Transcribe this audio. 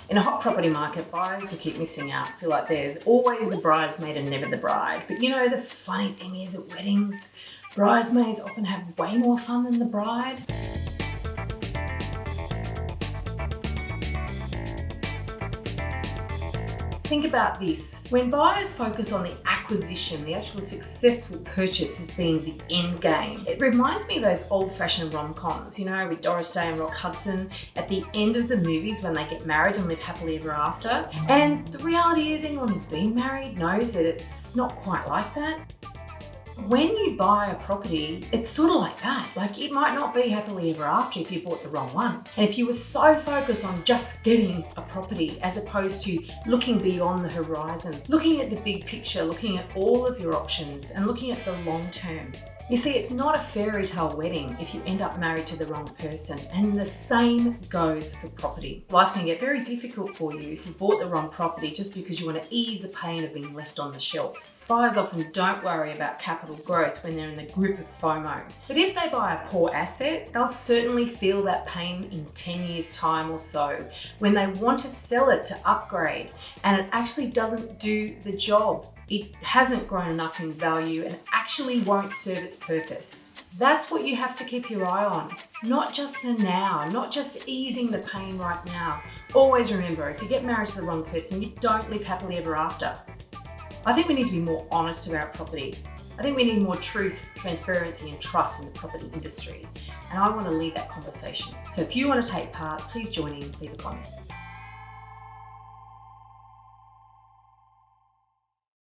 In a hot property market, buyers who keep missing out feel like they're always the bridesmaid and never the bride. But you know, the funny thing is at weddings, bridesmaids often have way more fun than the bride. Think about this. When buyers focus on the acquisition, the actual successful purchase as being the end game, it reminds me of those old-fashioned rom-coms, you know, with Doris Day and Rock Hudson at the end of the movies when they get married and live happily ever after. And the reality is anyone who's been married knows that it's not quite like that. When you buy a property, it's sort of like that. Like, it might not be happily ever after if you bought the wrong one. And if you were so focused on just getting a property as opposed to looking beyond the horizon, looking at the big picture, looking at all of your options and looking at the long term. You see, it's not a fairy tale wedding if you end up married to the wrong person, and the same goes for property. Life can get very difficult for you if you bought the wrong property just because you want to ease the pain of being left on the shelf. Buyers often don't worry about capital growth when they're in the grip of FOMO. But if they buy a poor asset, they'll certainly feel that pain in 10 years' time or so when they want to sell it to upgrade and it actually doesn't do the job. It hasn't grown enough in value and actually won't serve its purpose. That's what you have to keep your eye on. Not just the now, not just easing the pain right now. Always remember, if you get married to the wrong person, you don't live happily ever after. I think we need to be more honest about property. I think we need more truth, transparency and trust in the property industry. And I want to lead that conversation. So if you want to take part, please join in, leave a comment.